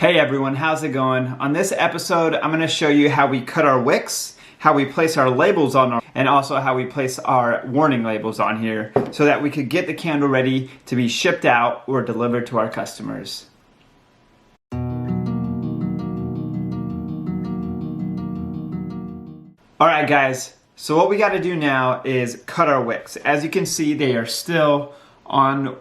Hey everyone, how's it going? On this episode, I'm going to show you how we cut our wicks, how we place our labels on, and also how we place our warning labels on here so that we could get the candle ready to be shipped out or delivered to our customers. Alright guys, so what we got to do now is cut our wicks. As you can see, they are still on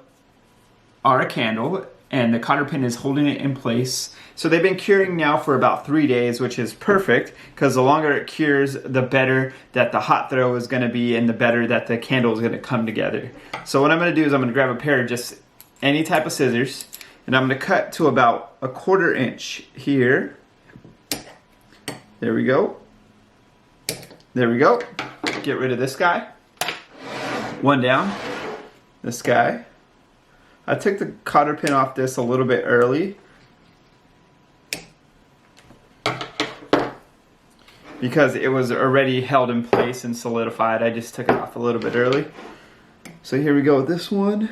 our candle and the cotter pin is holding it in place. So they've been curing now for about 3 days, which is perfect because the longer it cures, the better that the hot throw is going to be and the better that the candle is going to come together. So what I'm going to do is I'm going to grab a pair of just any type of scissors and I'm going to cut to about 1/4 inch here. There we go. There we go. Get rid of this guy. One down. This guy. I took the cotter pin off this a little bit early because it was already held in place and solidified. I just took it off a little bit early. So here we go with this one.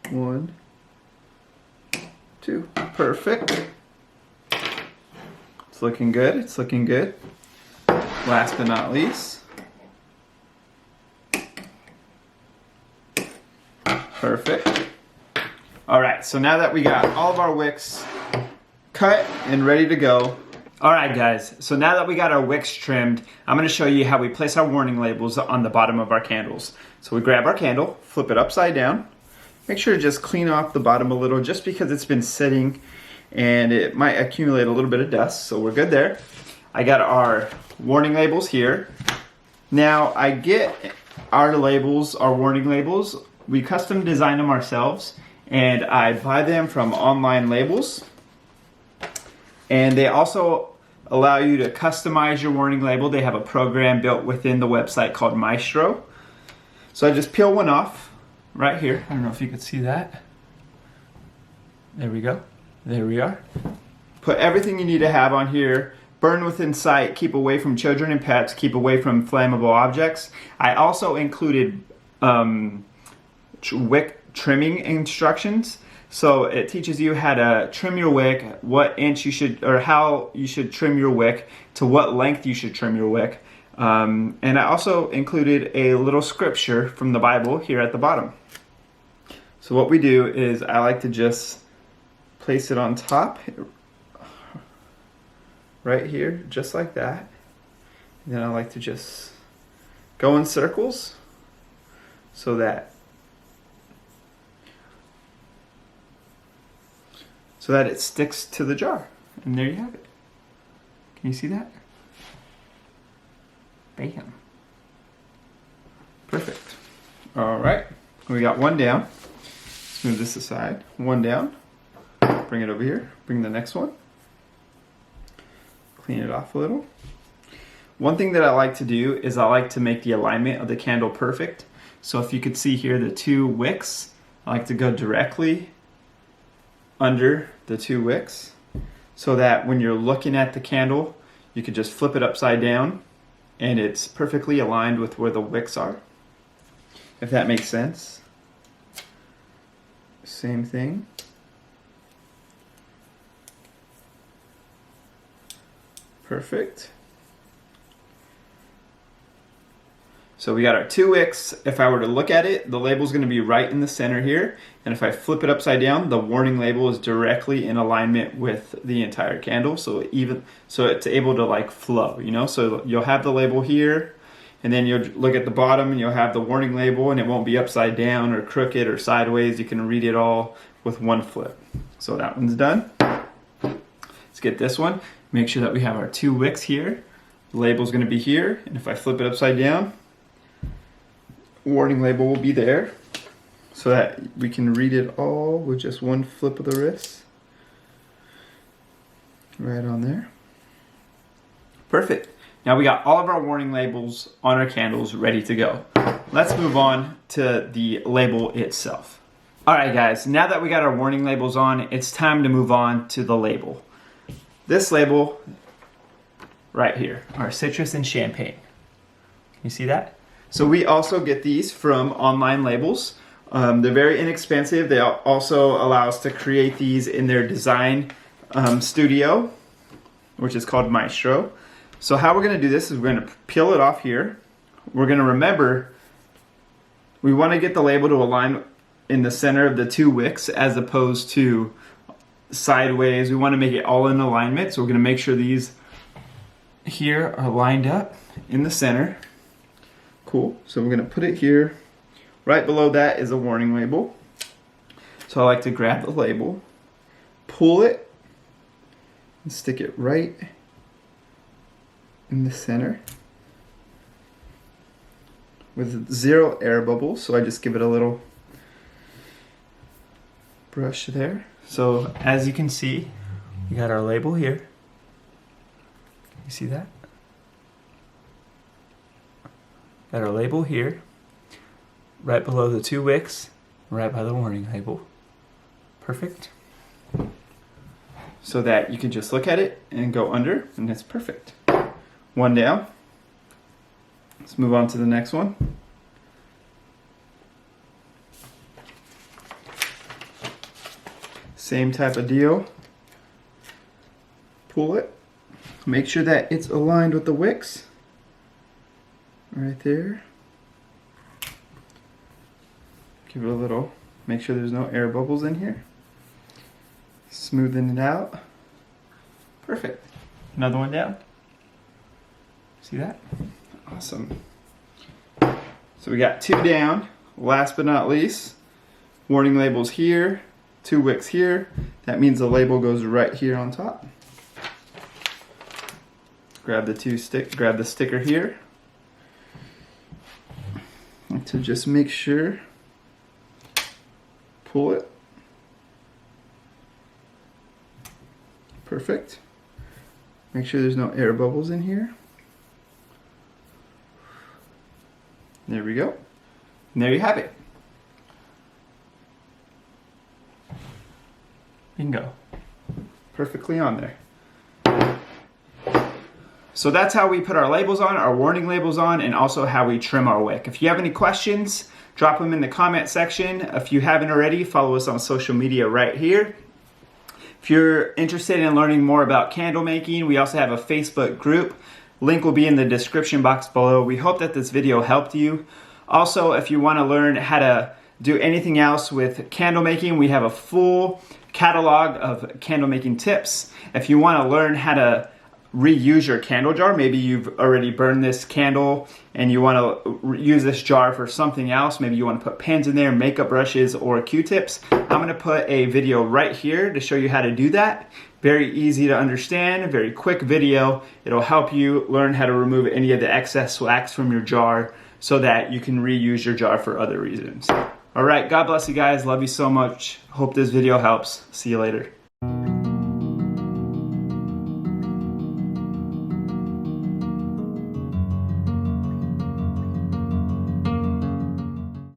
1, 2. Perfect. It's looking good. It's looking good. Last but not least. Perfect. Alright, so now that we got all of our wicks cut and ready to go. Alright guys, so now that we got our wicks trimmed, I'm going to show you how we place our warning labels on the bottom of our candles. So we grab our candle, flip it upside down. Make sure to just clean off the bottom a little just because it's been sitting and it might accumulate a little bit of dust, so we're good there. I got our warning labels here. Now I get our labels, our warning labels. We custom design them ourselves and I buy them from Online Labels. And they also allow you to customize your warning label. They have a program built within the website called Maestro. So I just peel one off right here. I don't know if you could see that. There we go. There we are. Put everything you need to have on here. Burn within sight, keep away from children and pets, keep away from flammable objects. I also included wick trimming instructions. So it teaches you how to trim your wick, what inch you should, or how you should trim your wick, to what length you should trim your wick. And I also included a little scripture from the Bible here at the bottom. So what we do is I like to just place it on top, right here, just like that. And then I like to just go in circles so that it sticks to the jar. And there you have it. Can you see that? Bam. Perfect. Alright, we got one down. Let's move this aside. One down. Bring it over here. Bring the next one. Clean it off a little. One thing that I like to do is I like to make the alignment of the candle perfect. So if you could see here the 2 wicks, I like to go directly under the 2 wicks so that when you're looking at the candle, you could just flip it upside down and it's perfectly aligned with where the wicks are, if that makes sense. Same thing. Perfect. So we got our 2 wicks. If I were to look at it, the label is going to be right in the center here. And if I flip it upside down, the warning label is directly in alignment with the entire candle. So it's able to like flow, you know? So you'll have the label here and then you'll look at the bottom and you'll have the warning label and it won't be upside down or crooked or sideways. You can read it all with one flip. So that one's done. Let's get this one. Make sure that we have our 2 wicks here. The label's going to be here. And if I flip it upside down, warning label will be there so that we can read it all with just one flip of the wrist. Right on there. Perfect. Now we got all of our warning labels on our candles ready to go. Let's move on to the label itself. Alright guys, now that we got our warning labels on, it's time to move on to the label. This label right here, our citrus and champagne. Can you see that? So we also get these from Online Labels. They're very inexpensive. They also allow us to create these in their design Studio, which is called Maestro. So how we're gonna do this is we're gonna peel it off here. We're gonna remember, we wanna get the label to align in the center of the two wicks as opposed to sideways. We wanna make it all in alignment. So we're gonna make sure these here are lined up in the center. Cool, so we're gonna put it here. Right below that is a warning label. So I like to grab the label, pull it, and stick it right in the center with 0 air bubbles. So I just give it a little brush there. So as you can see, we got our label here. You see that? Got our label here, right below the 2 wicks, right by the warning label. Perfect. So that you can just look at it and go under, and it's perfect. One down. Let's move on to the next one. Same type of deal. Pull it. Make sure that it's aligned with the wicks. Right there. Give it a little, make sure there's no air bubbles in here. Smoothing it out. Perfect. Another one down. See that? Awesome. So we got 2 down. Last but not least, warning labels here, 2 wicks here. That means the label goes right here on top. Grab the sticker here. To just make sure, pull it. Perfect. Make sure there's no air bubbles in here. There we go. And there you have it. Bingo. Perfectly on there. So that's how we put our labels on, our warning labels on, and also how we trim our wick. If you have any questions, drop them in the comment section. If you haven't already, follow us on social media right here. If you're interested in learning more about candle making, we also have a Facebook group. Link will be in the description box below. We hope that this video helped you. Also, if you want to learn how to do anything else with candle making, we have a full catalog of candle making tips. If you want to learn how to reuse your candle jar, maybe you've already burned this candle and you want to use this jar for something else, maybe you want to put pens in there, makeup brushes, or Q-tips, I'm going to put a video right here to show you how to do that. Very easy to understand, very quick video. It'll help you learn how to remove any of the excess wax from your jar so that you can reuse your jar for other reasons. All right, God bless you guys. Love you so much. Hope this video helps. See you later.